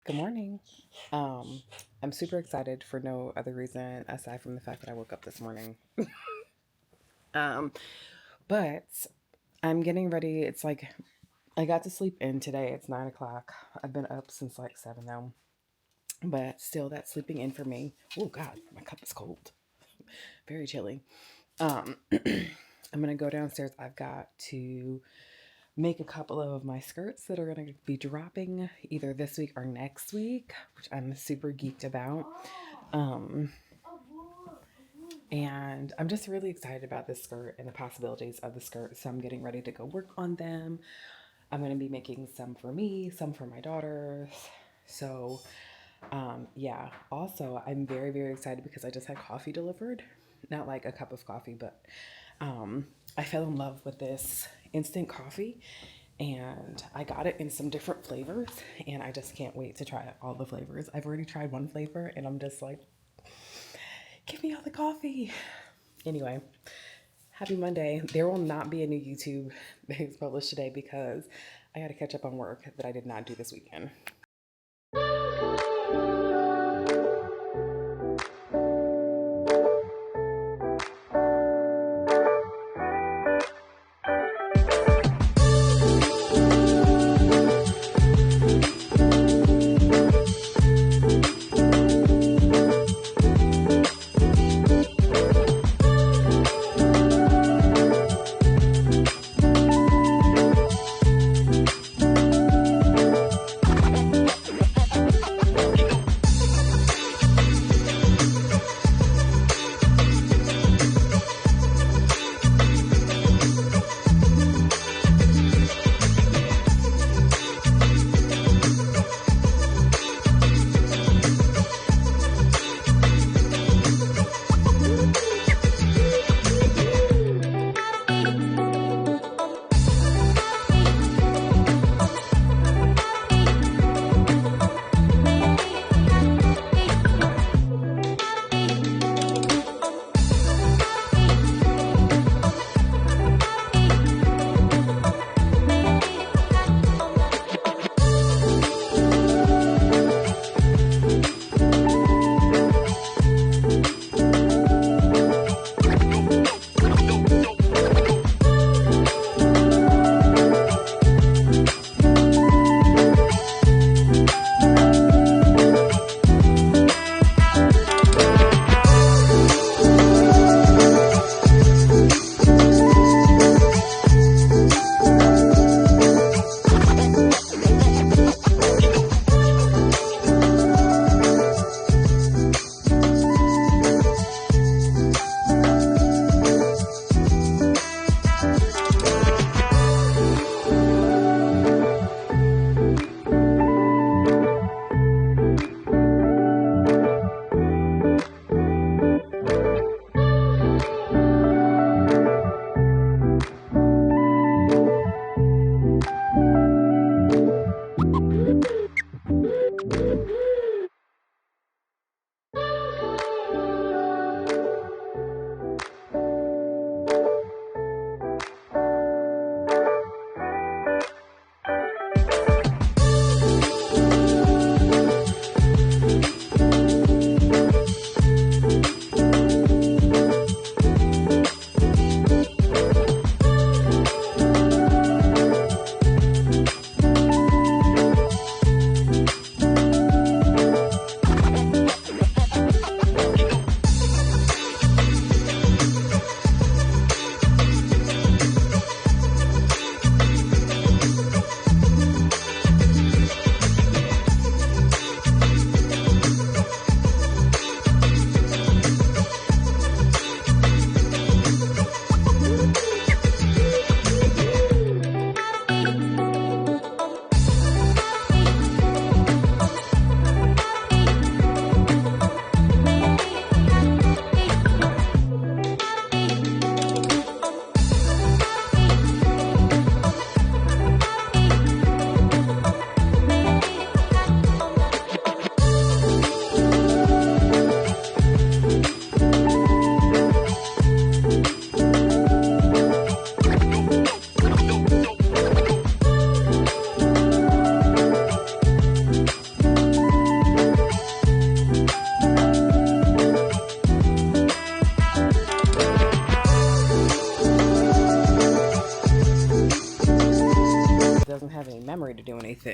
Good morning. I'm super excited for no other reason aside from the fact that I woke up this morning. Um, but I'm getting ready. It's like I got to sleep in today. It's 9 o'clock. I've been up since like 7 now, but still, that's sleeping in for me. Oh God, my cup is cold, very chilly. I'm gonna go downstairs. I've got to make a couple of my skirts that are going to be dropping either this week or next week, which I'm super geeked about. Um, and I'm just really excited about this skirt and the possibilities of the skirt. So I'm getting ready to go work on them. I'm going to be making some for me, some for my daughters. So, yeah. Also, I'm very, very excited because I just had coffee delivered. Not like a cup of coffee, but I fell in love with this instant coffee and I got it in some different flavors and I just can't wait to try all the flavors. I've already tried one flavor and I'm just like, give me all the coffee. Anyway, happy Monday. There will not be a new YouTube that is published today because I got to catch up on work that I did not do this weekend.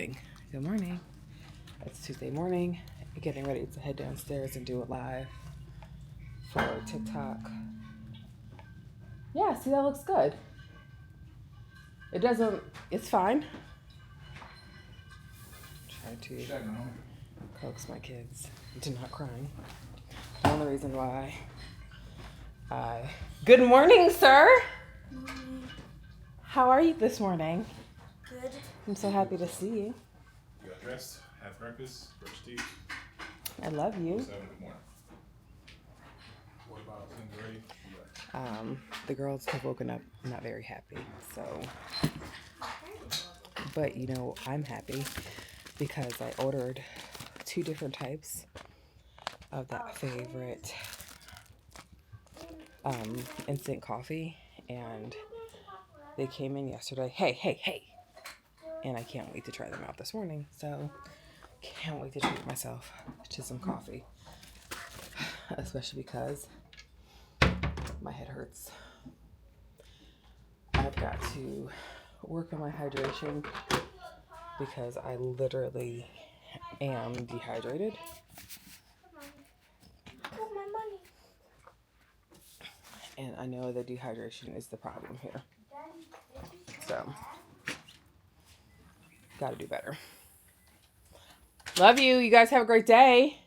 morning. Good morning. It's Tuesday morning. Getting ready to head downstairs and do it live for TikTok. Yeah, see, that looks good. It doesn't, it's fine. Try to coax my kids into not crying. The only reason why Good morning, sir. Morning. How are you this morning? Good. I'm so happy to see you. You got dressed, had breakfast, brushed teeth. I love you. 7 in the morning. What about things ready? The girls have woken up not very happy, so. But you know, I'm happy because I ordered 2 different types of that favorite instant coffee, and they came in yesterday. Hey. And I can't wait to try them out this morning, so can't wait to treat myself to some coffee, especially because my head hurts. I've got to work on my hydration because I literally am dehydrated. And I know that dehydration is the problem here. So, gotta do better. Love you. You guys have a great day.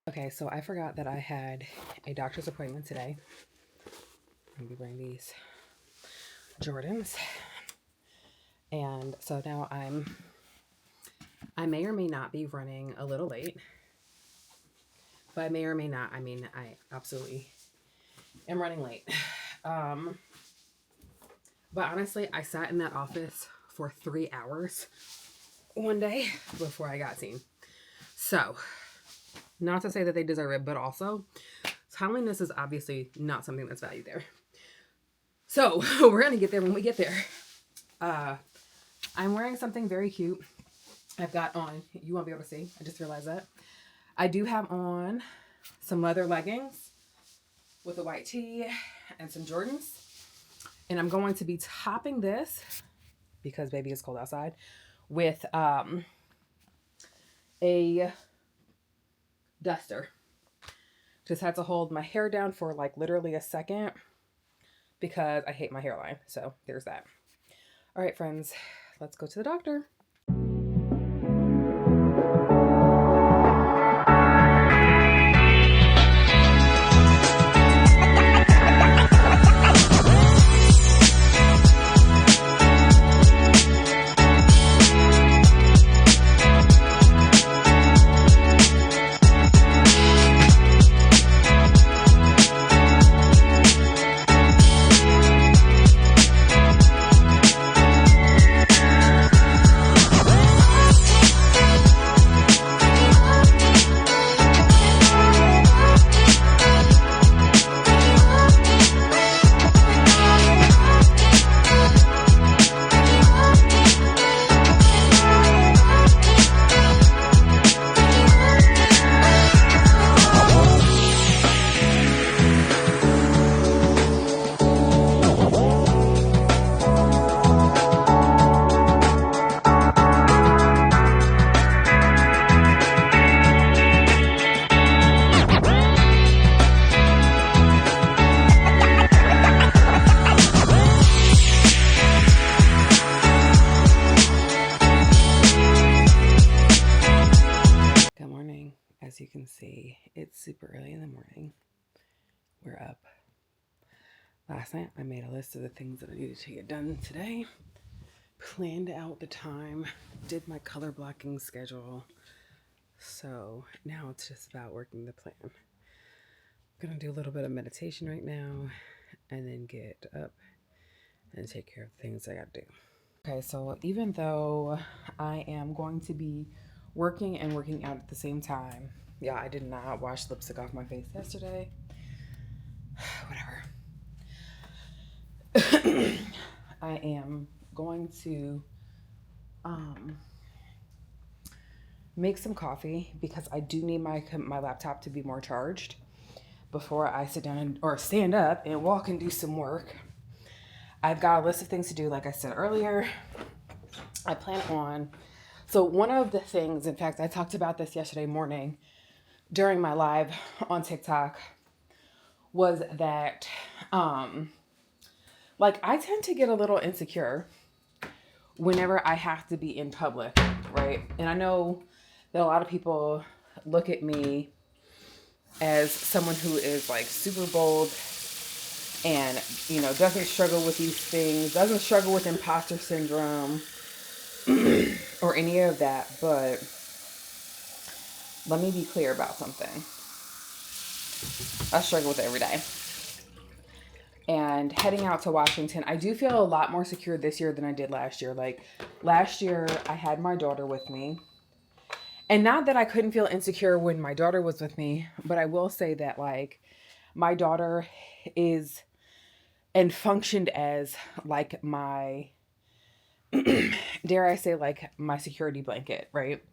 Okay, so I forgot that I had a doctor's appointment today. Let me bring these Jordans. And so now I may or may not be running a little late. But I may or may not, I mean, I absolutely am running late. But honestly, I sat in that office for 3 hours one day before I got seen. So, not to say that they deserve it, but also timeliness is obviously not something that's valued there. So we're going to get there when we get there. I'm wearing something very cute. I've got on, you won't be able to see, I just realized that. I do have on some leather leggings with a white tee and some Jordans. And I'm going to be topping this, because baby it's cold outside, with a duster. Just had to hold my hair down for like literally a second because I hate my hairline. So there's that. All right, friends, let's go to the doctor. It's super early in the morning. We're up. Last night I made a list of the things that I needed to get done today. Planned out the time. Did my color blocking schedule. So now it's just about working the plan. I'm gonna do a little bit of meditation right now and then get up and take care of the things I gotta do. Okay, so even though I am going to be working and working out at the same time, yeah, I did not wash lipstick off my face yesterday. Whatever. I am going to make some coffee because I do need my laptop to be more charged before I sit down or stand up and walk and do some work. I've got a list of things to do, like I said earlier. I plan on, so one of the things, in fact, I talked about this yesterday morning during my live on TikTok, was that, like, I tend to get a little insecure whenever I have to be in public, right? And I know that a lot of people look at me as someone who is like super bold and, you know, doesn't struggle with these things, doesn't struggle with imposter syndrome or any of that. But let me be clear about something. I struggle with it every day. And heading out to Washington, I do feel a lot more secure this year than I did last year. Like last year, I had my daughter with me. And not that I couldn't feel insecure when my daughter was with me, but I will say that like my daughter is and functioned as like my, dare I say, like my security blanket, right?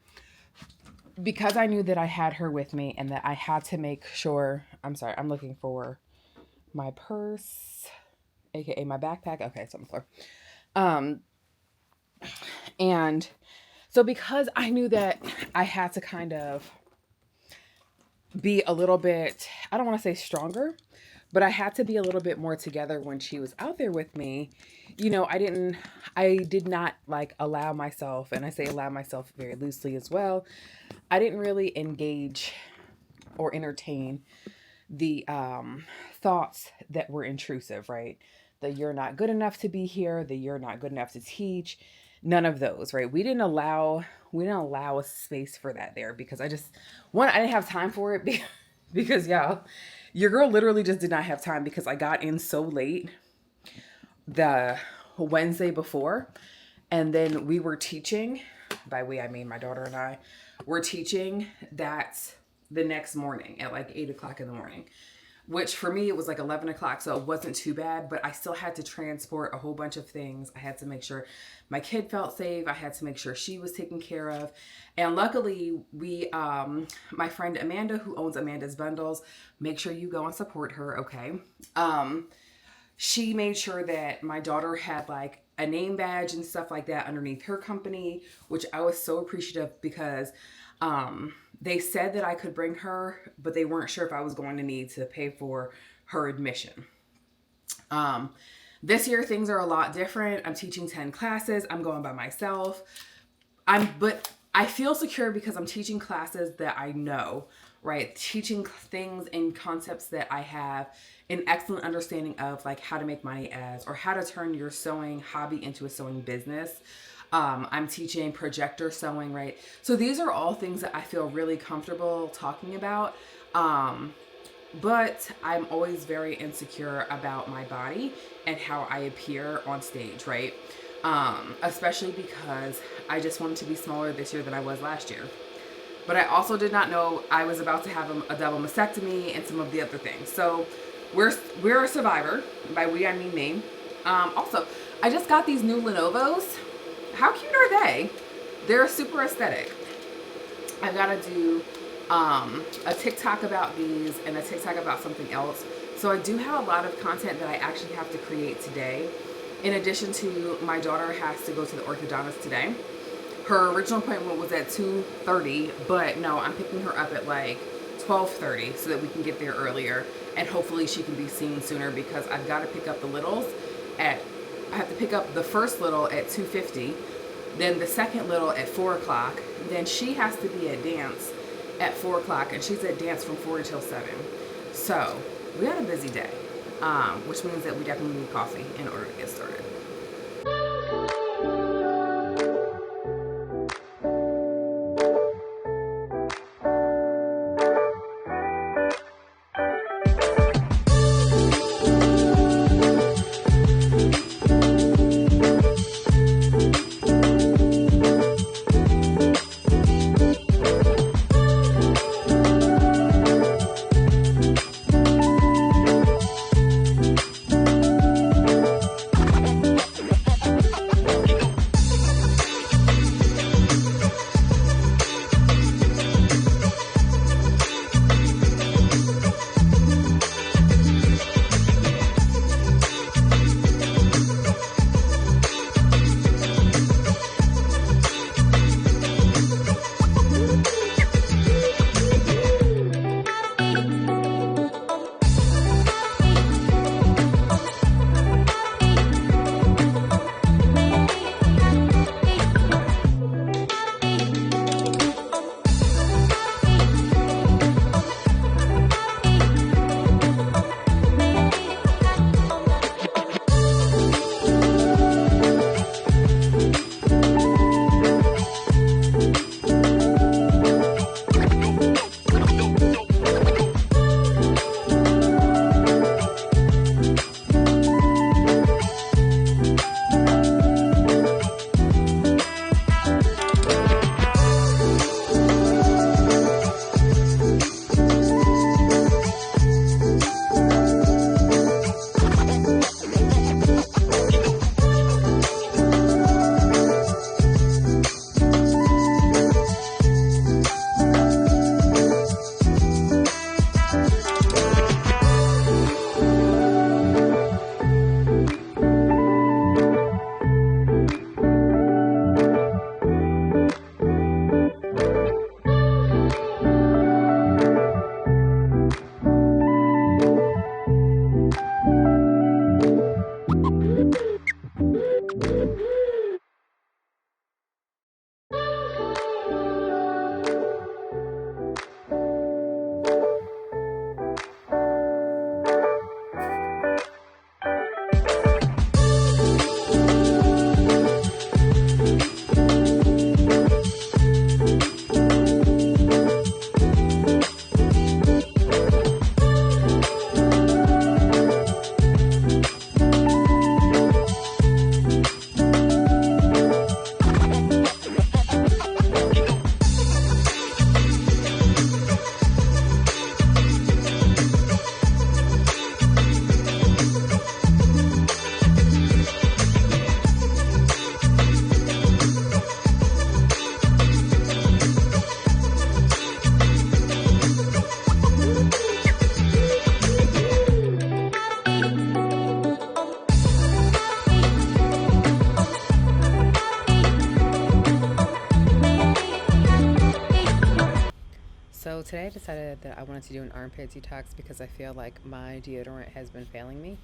Because I knew that I had her with me and that I had to make sure, I'm sorry, I'm looking for my purse, aka my backpack. Okay, it's on the floor. And so because I knew that I had to kind of be a little bit, I don't want to say stronger, but I had to be a little bit more together when she was out there with me. You know, I did not like allow myself, and I say allow myself very loosely as well. I didn't really engage or entertain the thoughts that were intrusive, right? That you're not good enough to be here, that you're not good enough to teach. None of those, right? We didn't allow a space for that there because I didn't have time for it because y'all, your girl literally just did not have time because I got in so late the Wednesday before, and then we were teaching, by we I mean my daughter and I were teaching that the next morning at like 8:00 in the morning, which for me, it was like 11 o'clock. So it wasn't too bad, but I still had to transport a whole bunch of things. I had to make sure my kid felt safe. I had to make sure she was taken care of. And luckily we, my friend Amanda, who owns Amanda's Bundles, make sure you go and support her. Okay. She made sure that my daughter had like a name badge and stuff like that underneath her company, which I was so appreciative because, they said that I could bring her, but they weren't sure if I was going to need to pay for her admission. This year things are a lot different. I'm teaching 10 classes. I'm going by myself. But I feel secure because I'm teaching classes that I know, right? Teaching things and concepts that I have an excellent understanding of, like how to make money as, or how to turn your sewing hobby into a sewing business. I'm teaching projector sewing, right? So these are all things that I feel really comfortable talking about. But I'm always very insecure about my body and how I appear on stage, right? Especially because I just wanted to be smaller this year than I was last year. But I also did not know I was about to have a double mastectomy and some of the other things. So we're a survivor. By we, I mean me. Also, I just got these new Lenovo's. How cute are they? They're super aesthetic. I've got to do a TikTok about these and a TikTok about something else. So I do have a lot of content that I actually have to create today. In addition to my daughter has to go to the orthodontist today. Her original appointment was at 2:30, but no, I'm picking her up at like 12:30 so that we can get there earlier. And hopefully she can be seen sooner because I've got to pick up the littles I have to pick up the first little at 2:50, then the second little at 4 o'clock. Then she has to be at dance at 4 o'clock, and she's at dance from 4 till 7. So we had a busy day, which means that we definitely need coffee in order to get started. So today I decided that I wanted to do an armpit detox because I feel like my deodorant has been failing me.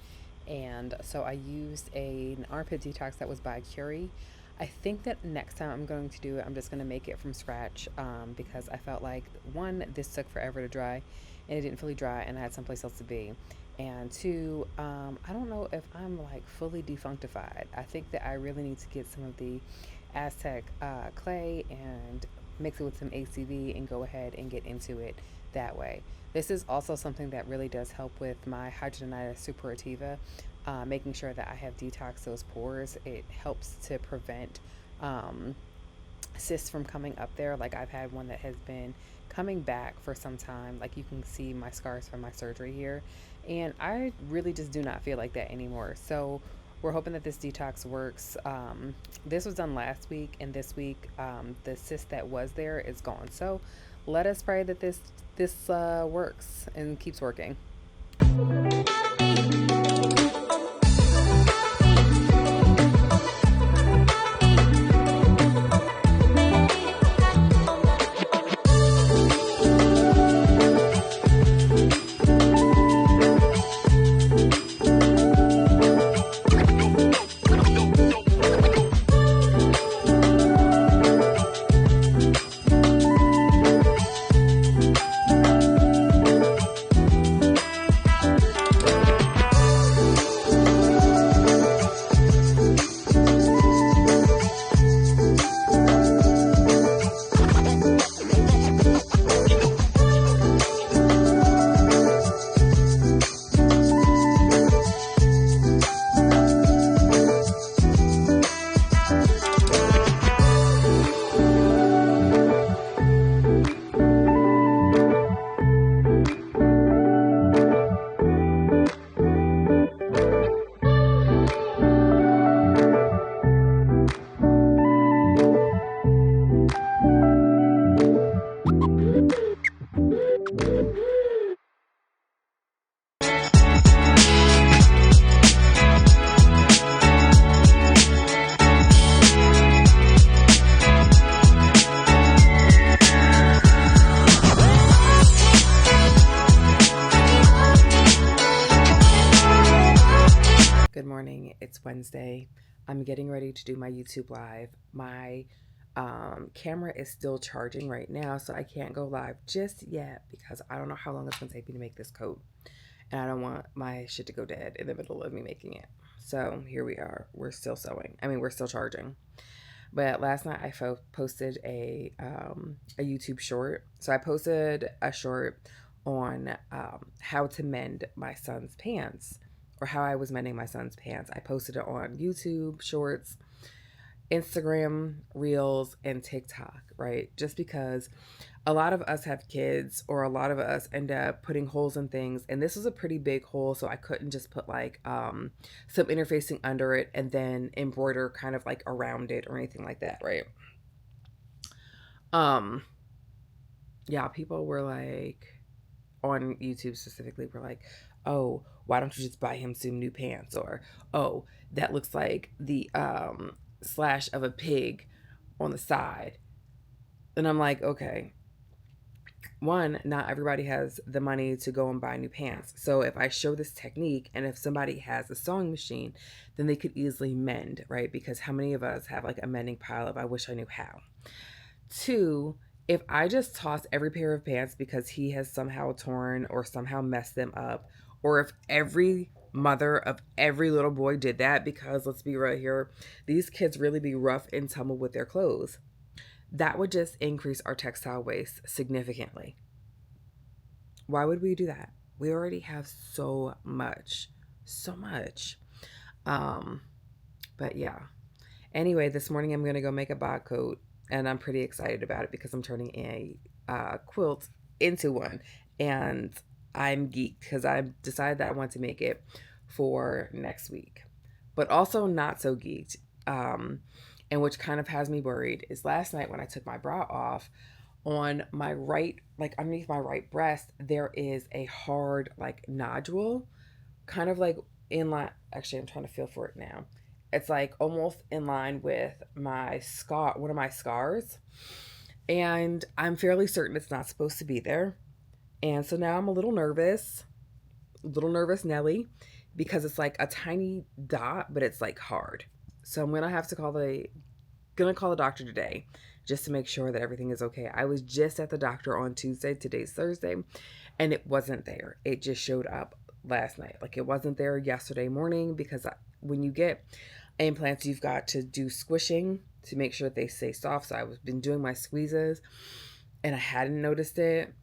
And so I used an armpit detox that was by Curie. I think that next time I'm going to do it, I'm just going to make it from scratch because I felt like, one, this took forever to dry and it didn't fully dry and I had someplace else to be. And two, I don't know if I'm like fully defunctified. I think that I really need to get some of the Aztec clay and mix it with some ACV and go ahead and get into it that way. This is also something that really does help with my hidradenitis suppurativa, making sure that I have detoxed those pores. It helps to prevent cysts from coming up there. Like I've had one that has been coming back for some time. Like you can see my scars from my surgery here. And I really just do not feel like that anymore. So we're hoping that this detox works. This was done last week, and this week the cyst that was there is gone. So let us pray that this works and keeps working. It's Wednesday. I'm getting ready to do my YouTube live. My camera is still charging right now, so I can't go live just yet because I don't know how long it's going to take me to make this coat. And I don't want my shit to go dead in the middle of me making it. So here we are. We're still sewing. We're still charging. But last night I posted a YouTube short. So I posted a short on how to mend my son's pants, or how I was mending my son's pants. I posted it on YouTube Shorts, Instagram Reels, and TikTok, right? Just because a lot of us have kids, or a lot of us end up putting holes in things, and this was a pretty big hole, so I couldn't just put like some interfacing under it and then embroider kind of like around it or anything like that, right? Yeah, people were like, on YouTube specifically, were like, oh, why don't you just buy him some new pants? Or, oh, that looks like the slash of a pig on the side. And I'm like, okay, one, not everybody has the money to go and buy new pants. So if I show this technique, and if somebody has a sewing machine, then they could easily mend, right? Because how many of us have like a mending pile of I wish I knew how? Two, if I just toss every pair of pants because he has somehow torn or somehow messed them up, or if every mother of every little boy did that, because let's be real here, these kids really be rough and tumble with their clothes, that would just increase our textile waste significantly. Why would we do that? We already have so much, so much. But yeah. Anyway, this morning I'm going to go make a bod coat, and I'm pretty excited about it because I'm turning a quilt into one, and I'm geeked because I decided that I want to make it for next week. But also not so geeked, and which kind of has me worried, is last night when I took my bra off, on my right, like underneath my right breast, there is a hard like nodule, kind of like in line. Actually, I'm trying to feel for it now. It's like almost in line with my scar, one of my scars. And I'm fairly certain it's not supposed to be there. And so now I'm a little nervous Nelly, because it's like a tiny dot, but it's like hard. So I'm gonna have to call the doctor today just to make sure that everything is okay. I was just at the doctor on Tuesday, today's Thursday, and it wasn't there. It just showed up last night. Like, it wasn't there yesterday morning, because when you get implants, you've got to do squishing to make sure that they stay soft. So I've been doing my squeezes, and I hadn't noticed it.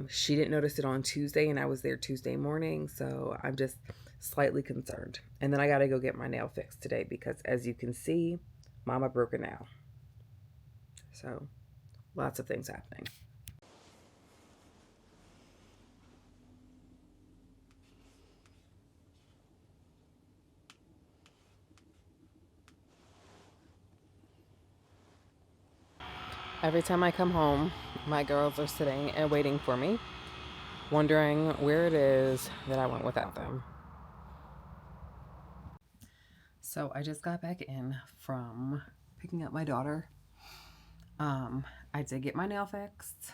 She didn't notice it on Tuesday, and I was there Tuesday morning, so I'm just slightly concerned. And then I got to go get my nail fixed today because, as you can see, Mama broke a nail. So lots of things happening. Every time I come home, my girls are sitting and waiting for me, wondering where it is that I went without them. So I just got back in from picking up my daughter. I did get my nail fixed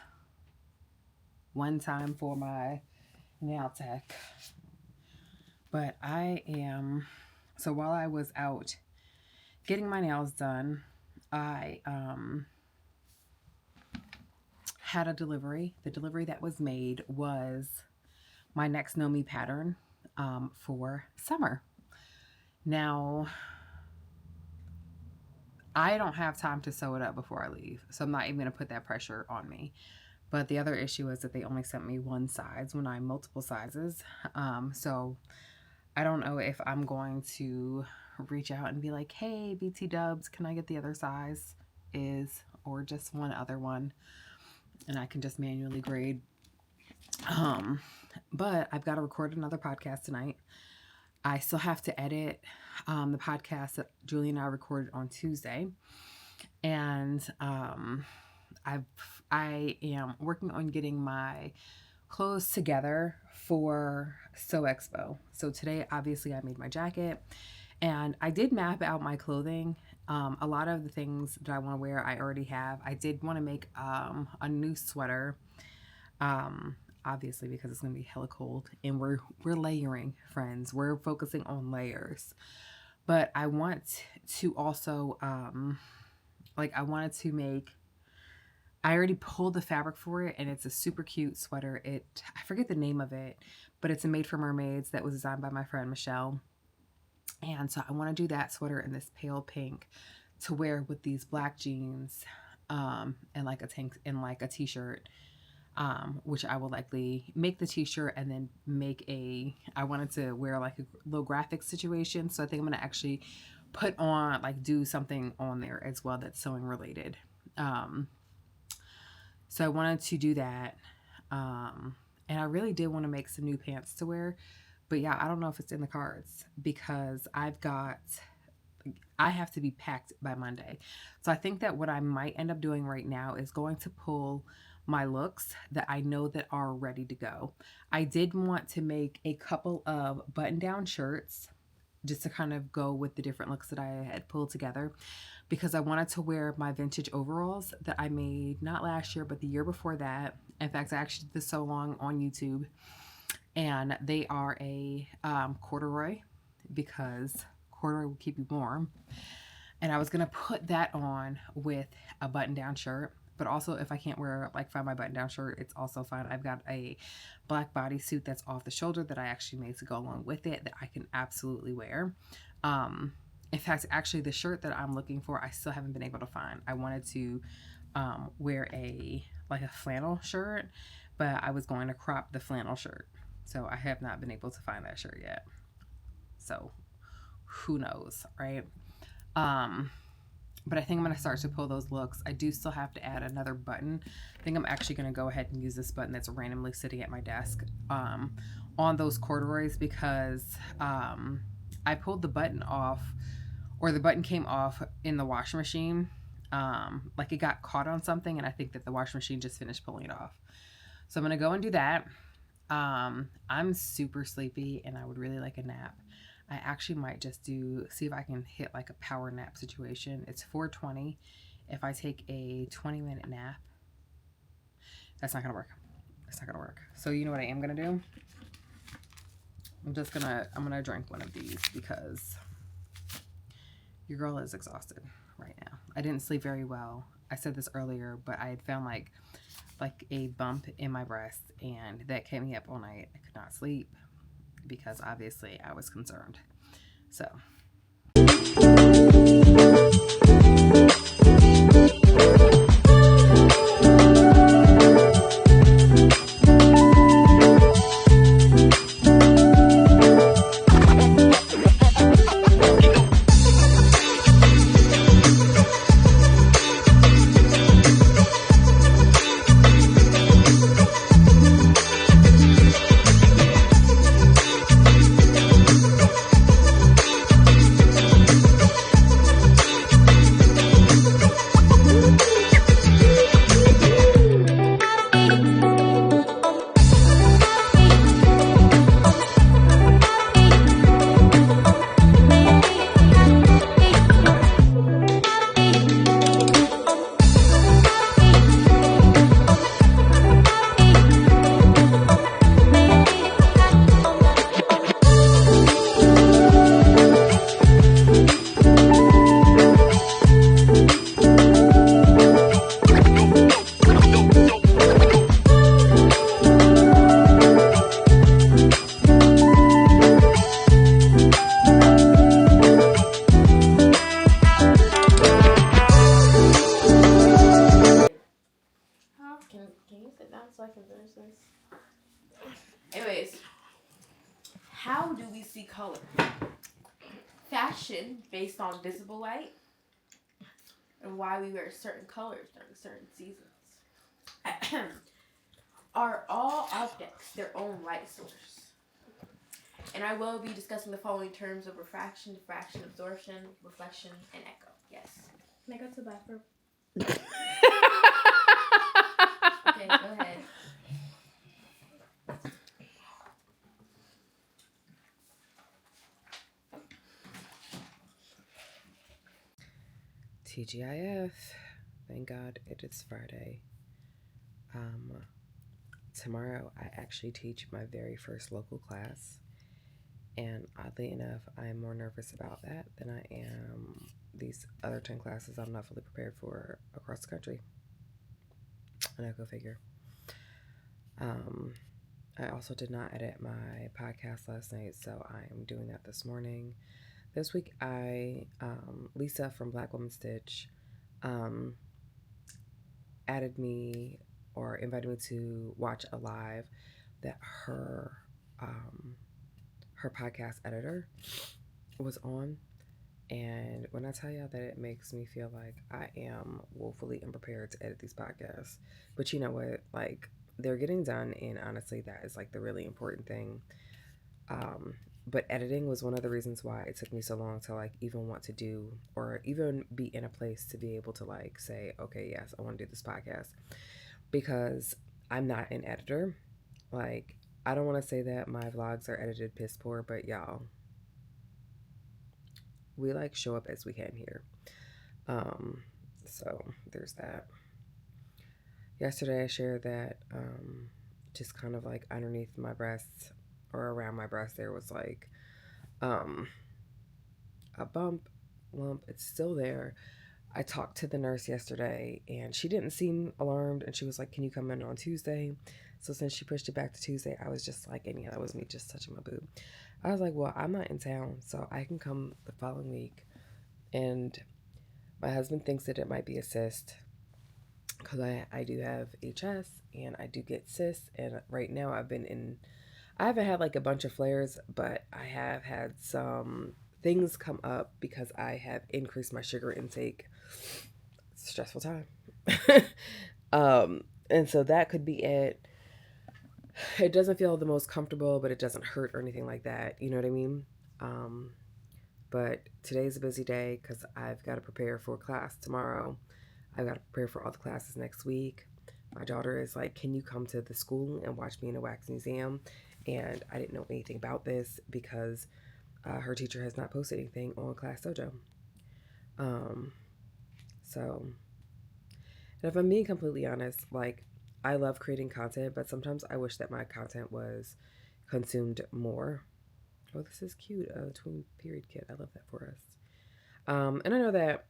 one time for my nail tech, but so while I was out getting my nails done, I had a delivery. The delivery that was made was my next Know Me pattern for summer. Now, I don't have time to sew it up before I leave, so I'm not even going to put that pressure on me. But the other issue is that they only sent me one size when I'm multiple sizes. So I don't know if I'm going to reach out and be like, hey, BT Dubs, can I get the other size? Or just one other one, and I can just manually grade. But I've got to record another podcast tonight. I still have to edit the podcast that Julie and I recorded on Tuesday. And I am working on getting my clothes together for Sew Expo. So today, obviously, I made my jacket, and I did map out my clothing. A lot of the things that I want to wear, I already have. I did want to make a new sweater. obviously, because it's going to be hella cold, and we're layering, friends. We're focusing on layers. But I want to also I wanted to make, I already pulled the fabric for it, and it's a super cute sweater. I forget the name of it, but it's a Made for Mermaids that was designed by my friend Michelle. And so I want to do that sweater in this pale pink to wear with these black jeans, and like a tank and like a t-shirt, which I will likely make the t-shirt and then I wanted to wear like a little graphic situation. So I think I'm going to actually put on, like, do something on there as well that's sewing related. So I wanted to do that. And I really did want to make some new pants to wear, but yeah, I don't know if it's in the cards because I have to be packed by Monday. So I think that what I might end up doing right now is going to pull my looks that I know that are ready to go. I did want to make a couple of button-down shirts just to kind of go with the different looks that I had pulled together, because I wanted to wear my vintage overalls that I made not last year, but the year before that. In fact, I actually did this so long on YouTube, and they are a corduroy, because corduroy will keep you warm. And I was going to put that on with a button-down shirt, but also if I can't find my button-down shirt, it's also fine. I've got a black bodysuit that's off the shoulder that I actually made to go along with it that I can absolutely wear. In fact, actually the shirt that I'm looking for, I still haven't been able to find. I wanted to wear a flannel shirt, but I was going to crop the flannel shirt. So I have not been able to find that shirt yet. So who knows, right? But I think I'm going to start to pull those looks. I do still have to add another button. I think I'm actually going to go ahead and use this button that's randomly sitting at my desk on those corduroys, because I pulled the button off, or the button came off in the washing machine. It got caught on something, and I think that the washing machine just finished pulling it off. So I'm going to go and do that. I'm super sleepy, and I would really like a nap. I actually might just see if I can hit like a power nap situation. It's 4:20. If I take a 20-minute nap, that's not going to work. It's not going to work. So you know what I am going to do? I'm going to drink one of these because your girl is exhausted right now. I didn't sleep very well. I said this earlier, but I had found like a bump in my breast, and that kept me up all night. I could not sleep because obviously I was concerned. So so I can finish this. Anyways, how do we see color? Fashion based on visible light, and why we wear certain colors during certain seasons. Are all objects their own light source? And I will be discussing the following terms of refraction, diffraction, absorption, reflection, and echo. Yes. Can I go to the bathroom? Okay, go ahead. TGIF. Thank God it is Friday. tomorrow I actually teach my very first local class. And oddly enough, I'm more nervous about that than I am these other 10 classes I'm not fully prepared for across the country. And I go figure. I also did not edit my podcast last night, so I am doing that this morning. This week, Lisa from Black Woman Stitch, added me or invited me to watch a live that her podcast editor was on. And when I tell y'all that it makes me feel like I am woefully unprepared to edit these podcasts, but you know what, like, they're getting done, and honestly that is like the really important thing. But editing was one of the reasons why it took me so long to like even want to do or even be in a place to be able to like say, okay, yes, I want to do this podcast, because I'm not an editor. Like, I don't want to say that my vlogs are edited piss poor, but y'all, we like show up as we can here. So there's that. Yesterday I shared that just kind of like underneath my breast or around my breast there was like a lump. It's still there. I talked to the nurse yesterday and she didn't seem alarmed, and she was like, can you come in on Tuesday? So since she pushed it back to Tuesday, I was just like, and yeah, that was me just touching my boob. I was like, well, I'm not in town, so I can come the following week. And my husband thinks that it might be a cyst, because I do have HS and I do get cysts, and right now I haven't had like a bunch of flares, but I have had some things come up because I have increased my sugar intake. It's a stressful time. And so that could be it. It doesn't feel the most comfortable, but it doesn't hurt or anything like that. You know what I mean? But today's a busy day because I've got to prepare for class tomorrow. I've got to prepare for all the classes next week. My daughter is like, can you come to the school and watch me in a wax museum? And I didn't know anything about this because her teacher has not posted anything on Class Dojo. So, and if I'm being completely honest, like, I love creating content, but sometimes I wish that my content was consumed more. Oh, this is cute. A tween period kit. I love that for us. And I know that,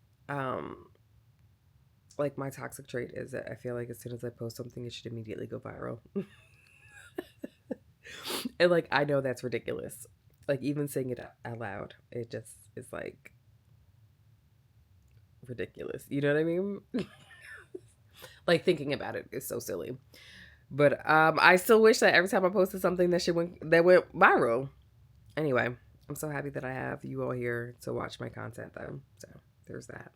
like, my toxic trait is that I feel like as soon as I post something, it should immediately go viral. And, like, I know that's ridiculous. Like, even saying it out loud, it just is, like, ridiculous. You know what I mean? Like, thinking about it is so silly. But I still wish that every time I posted something that went viral. Anyway, I'm so happy that I have you all here to watch my content, though. So there's that.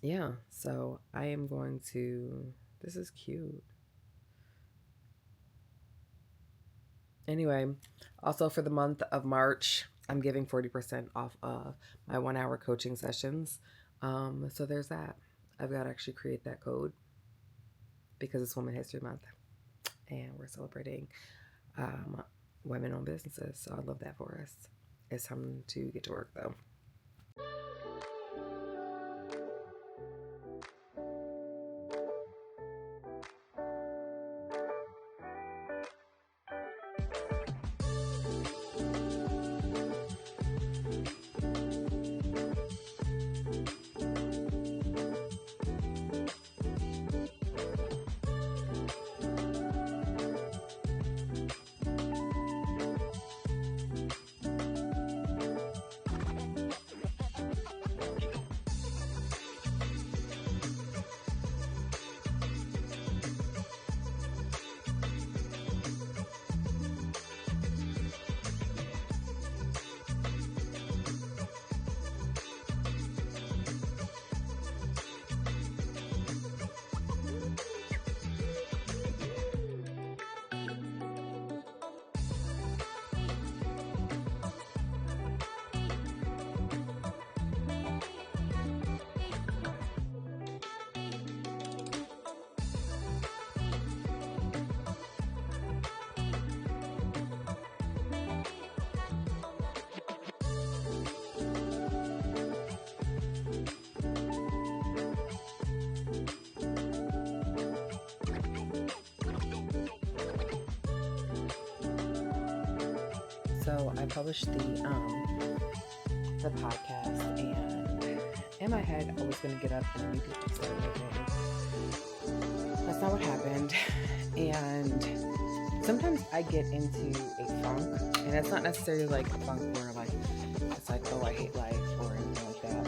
Yeah, so I am going to... This is cute. Anyway, also for the month of March, I'm giving 40% off of my 1-hour coaching sessions. So there's that. I've got to actually create that code because it's Women's History Month and we're celebrating women-owned businesses. So I love that for us. It's time to get to work, though. So I published the podcast, and in my head I was gonna get up and immediately start making. That's not what happened. And sometimes I get into a funk, and it's not necessarily like a funk where like it's like, oh, I hate life or anything like that.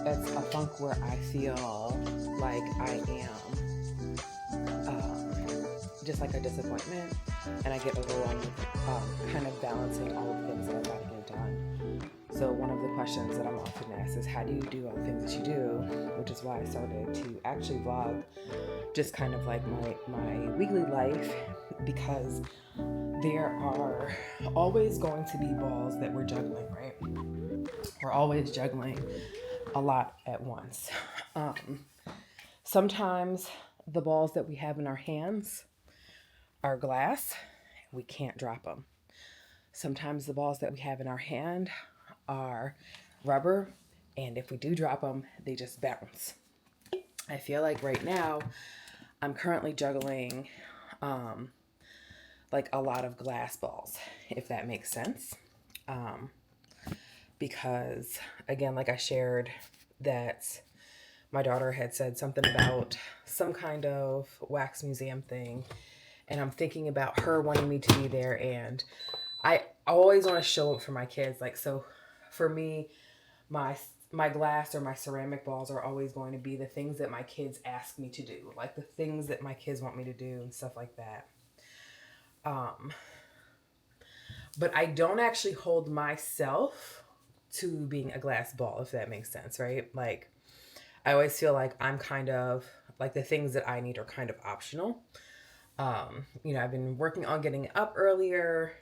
It's a funk where I feel like I am just like a disappointment, and I get overwhelmed with kind of balancing all of the things that I've got to get done. So one of the questions that I'm often asked is, how do you do all the things that you do? Which is why I started to actually vlog just kind of like my weekly life, because there are always going to be balls that we're juggling, right? We're always juggling a lot at once. Sometimes the balls that we have in our hands are glass. We can't drop them. Sometimes the balls that we have in our hand are rubber, and if we do drop them, they just bounce. I feel like right now I'm currently juggling like a lot of glass balls, if that makes sense. Because again, like I shared, that my daughter had said something about some kind of wax museum thing, and I'm thinking about her wanting me to be there, and I always want to show up for my kids. Like, so for me, my glass or my ceramic balls are always going to be the things that my kids ask me to do, like the things that my kids want me to do and stuff like that. But I don't actually hold myself to being a glass ball, if that makes sense, right? Like, I always feel like I'm kind of like the things that I need are kind of optional. I've been working on getting up earlier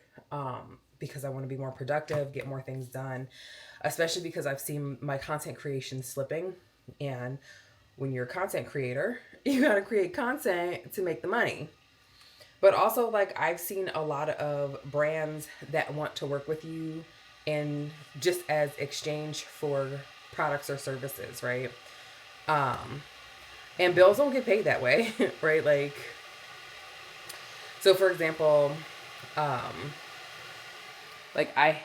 because I want to be more productive, get more things done, especially because I've seen my content creation slipping. And when you're a content creator, you got to create content to make the money. But also, like, I've seen a lot of brands that want to work with you in just as exchange for products or services, right? And bills don't get paid that way, right? Like, so for example, like I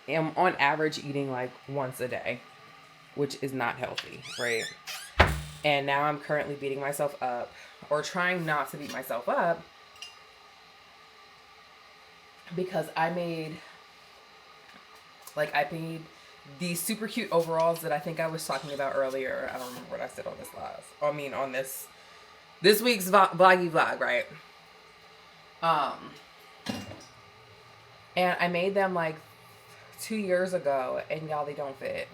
am on average eating like once a day, which is not healthy, right? And now I'm currently beating myself up, or trying not to beat myself up, because I made these super cute overalls that I think I was talking about earlier. I don't remember what I said on this on this week's vloggy vlog, right? And I made them like 2 years ago, and y'all, they don't fit.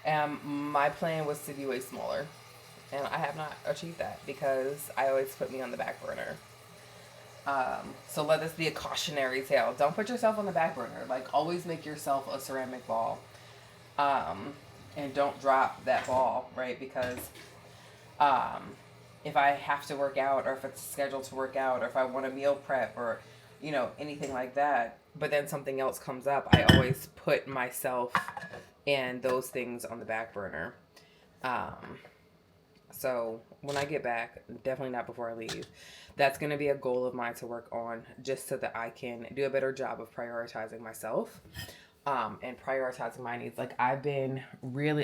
And my plan was to be way smaller, and I have not achieved that because I always put me on the back burner. So let this be a cautionary tale. Don't put yourself on the back burner. Like, always make yourself a ceramic ball. And don't drop that ball, right? Because if I have to work out, or if it's scheduled to work out, or if I want to meal prep, or anything like that, but then something else comes up, I always put myself and those things on the back burner. So when I get back, definitely not before I leave, that's going to be a goal of mine to work on, just so that I can do a better job of prioritizing myself, and prioritizing my needs. Like, I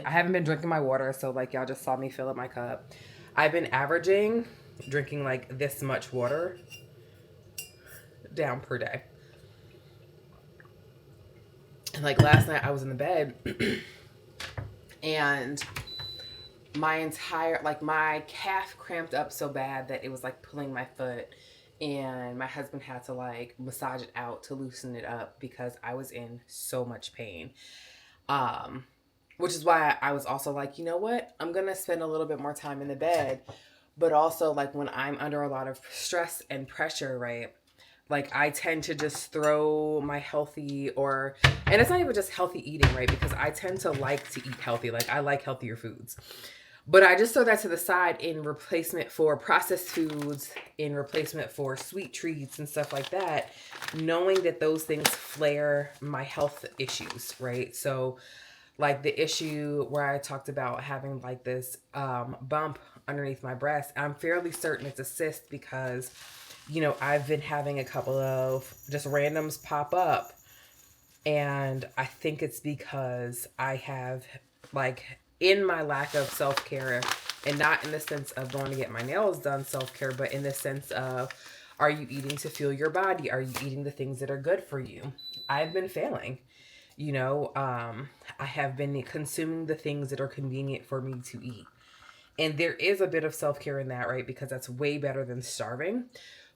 haven't been drinking my water. So like, y'all just saw me fill up my cup. I've been averaging drinking like this much water down per day. And like last night I was in the bed and my calf cramped up so bad that it was like pulling my foot, and my husband had to like massage it out to loosen it up because I was in so much pain. Which is why I was also like, you know what? I'm going to spend a little bit more time in the bed. But also, like, when I'm under a lot of stress and pressure, right? Like, I tend to just throw my and it's not even just healthy eating, right? Because I tend to like to eat healthy. Like, I like healthier foods. But I just throw that to the side in replacement for processed foods, in replacement for sweet treats and stuff like that, knowing that those things flare my health issues, right? So, like the issue where I talked about having like this bump underneath my breast, I'm fairly certain it's a cyst because I've been having a couple of just randoms pop up. And I think it's because I have, like, in my lack of self care, and not in the sense of going to get my nails done self care, but in the sense of, are you eating to fuel your body? Are you eating the things that are good for you? I've been failing. I have been consuming the things that are convenient for me to eat. And there is a bit of self care in that, right? Because that's way better than starving.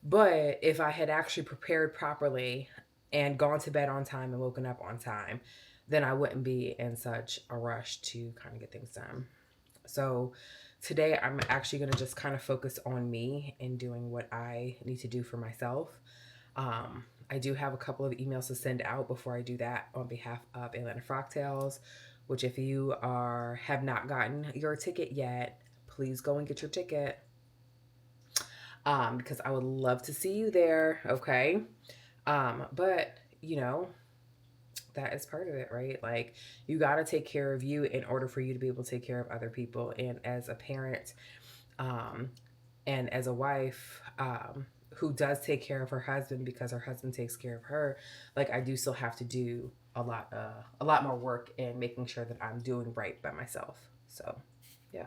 But if I had actually prepared properly and gone to bed on time and woken up on time, then I wouldn't be in such a rush to kind of get things done. So today I'm actually going to just kind of focus on me and doing what I need to do for myself. I do have a couple of emails to send out before I do that on behalf of Atlanta Frogtails, which if you have not gotten your ticket yet, please go and get your ticket. Because I would love to see you there, okay? But that is part of it, right? Like, you got to take care of you in order for you to be able to take care of other people. And as a parent, and as a wife, who does take care of her husband because her husband takes care of her, like, I do still have to do a lot more work in making sure that I'm doing right by myself. So, yeah.